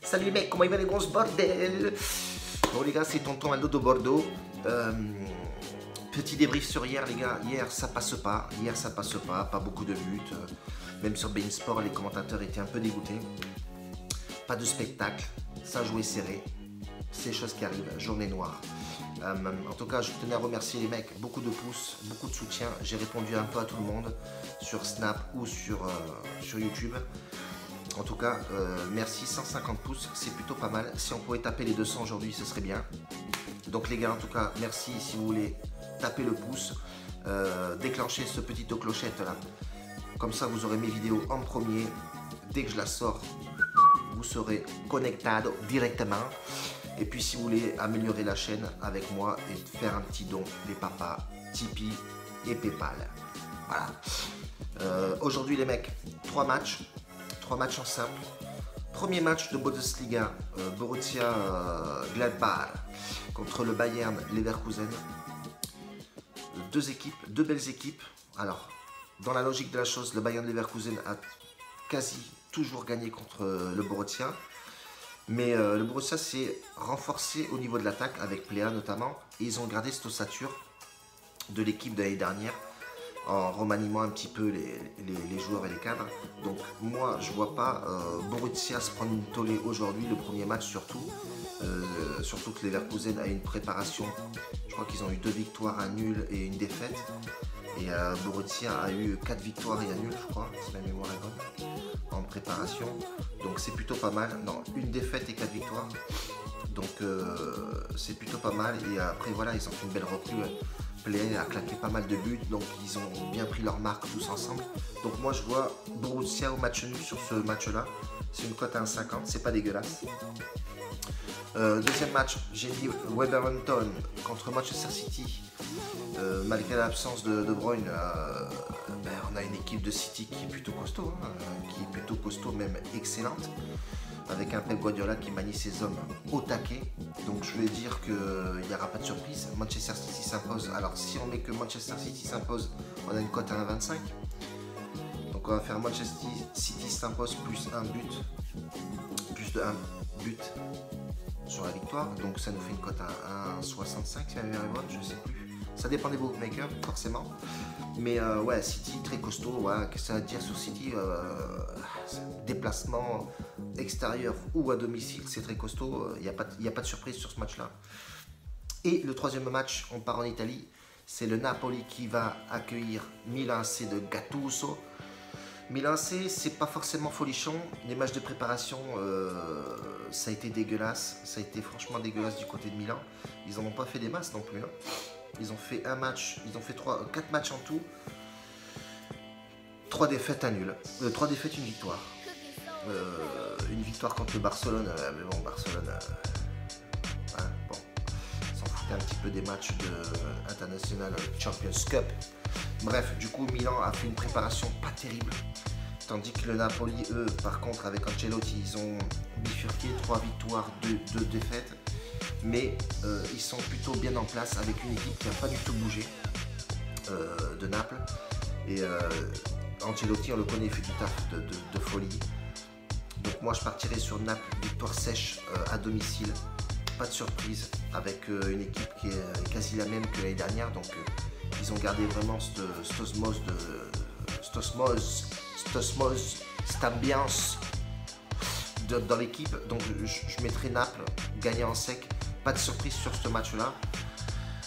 Salut les mecs, comment il va les grosses bordels? Bon les gars, c'est tonton Aldo de Bordeaux. Petit débrief sur hier les gars. Hier ça passe pas, pas beaucoup de buts. Même sur Bein Sport, les commentateurs étaient un peu dégoûtés. Pas de spectacle, ça jouait serré. C'est choses qui arrivent, journée noire. En tout cas, je tenais à remercier les mecs, beaucoup de pouces, beaucoup de soutien. J'ai répondu un peu à tout le monde sur Snap ou sur YouTube. En tout cas, merci, 150 pouces, c'est plutôt pas mal. Si on pouvait taper les 200 aujourd'hui, ce serait bien. Donc les gars, en tout cas, merci. Si vous voulez taper le pouce, déclenchez ce petit clochette là. Comme ça, vous aurez mes vidéos en premier. Dès que je la sors, vous serez connectado directement. Et puis si vous voulez améliorer la chaîne avec moi et faire un petit don, les papas, Tipeee et Paypal. Voilà. Aujourd'hui les mecs, 3 matchs en simple. Premier match de Bundesliga, Borussia Gladbach contre le Bayern Leverkusen. Deux belles équipes. Alors, dans la logique de la chose, le Bayern Leverkusen a quasi toujours gagné contre le Borussia. Mais le Borussia s'est renforcé au niveau de l'attaque avec Plea notamment. Et ils ont gardé cette ossature de l'équipe de l'année dernière, en remaniement un petit peu les joueurs et les cadres. Donc moi je vois pas Borussia se prendre une tollée aujourd'hui, le premier match surtout. Surtout que Leverkusen a une préparation, je crois qu'ils ont eu 2 victoires, un nul et une défaite. Et Borussia a eu 4 victoires et un nul, je crois, si ma mémoire est bonne, en préparation. Donc c'est plutôt pas mal. Non, une défaite et 4 victoires. Donc c'est plutôt pas mal. Et après voilà, ils ont fait une belle recrue. Plea a claqué pas mal de buts, donc ils ont bien pris leur marque tous ensemble. Donc moi je vois Borussia au match nul sur ce match-là. C'est une cote à 1,50, c'est pas dégueulasse. Deuxième match, j'ai dit Wolverhampton contre Manchester City. Malgré l'absence de De Bruyne, on a une équipe de City qui est plutôt costaud, même excellente, avec un Pep Guardiola qui manie ses hommes au taquet. Donc je vais dire qu'il n'y aura pas de surprise. Manchester City s'impose. Alors si on met que Manchester City s'impose, on a une cote à 1,25. Donc on va faire Manchester City s'impose plus un but, plus de 1 but sur la victoire. Donc ça nous fait une cote à 1,65 si ma mémoire est bonne, je sais plus. Ça dépend des bookmakers forcément. Mais ouais, City très costaud. Ouais, qu'est-ce que ça va dire sur City? Déplacement extérieur ou à domicile, c'est très costaud. Il n'y a pas de surprise sur ce match-là. Et le troisième match, on part en Italie. C'est le Napoli qui va accueillir Milan AC de Gattuso. Milan AC, c'est pas forcément folichon. Les matchs de préparation, ça a été dégueulasse. Ça a été franchement dégueulasse du côté de Milan. Ils n'en ont pas fait des masses non plus. Hein. Ils ont fait un match, ils ont fait 4 matchs en tout. 3 défaites, un nul. 3 défaites, une victoire. Une victoire contre le Barcelone. Mais bon, Barcelone, bon, s'en foutait un petit peu des matchs de International Champions Cup. Bref, du coup, Milan a fait une préparation pas terrible. Tandis que le Napoli, eux, par contre, avec Ancelotti, ils ont bifurqué 3 victoires, 2 défaites. Mais ils sont plutôt bien en place avec une équipe qui n'a pas du tout bougé de Naples. Et Ancelotti, on le connaît, il fait du taf de folie. Donc moi, je partirai sur Naples, victoire sèche à domicile. Pas de surprise, avec une équipe qui est quasi la même que l'année dernière. Donc ils ont gardé vraiment cette ambiance dans l'équipe. Donc je mettrai Naples gagner en sec. Pas de surprise sur ce match-là.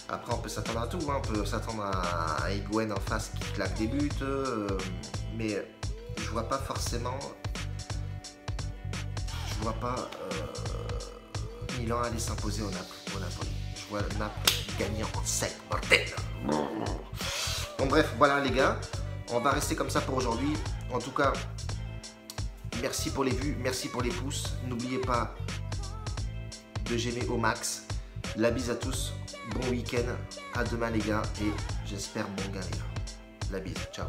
Après, on peut s'attendre à tout. Hein. On peut s'attendre à Higuaín en face qui claque des buts. Mais je vois pas forcément... Je vois pas Milan aller s'imposer au Napoli. Je vois Naples gagner en sec. Bordel. Bon bref, voilà les gars. On va rester comme ça pour aujourd'hui. En tout cas, merci pour les vues. Merci pour les pouces. N'oubliez pas de j'aimer au max. La bise à tous, bon week-end, à demain les gars et j'espère bon gain les gars. La bise, ciao.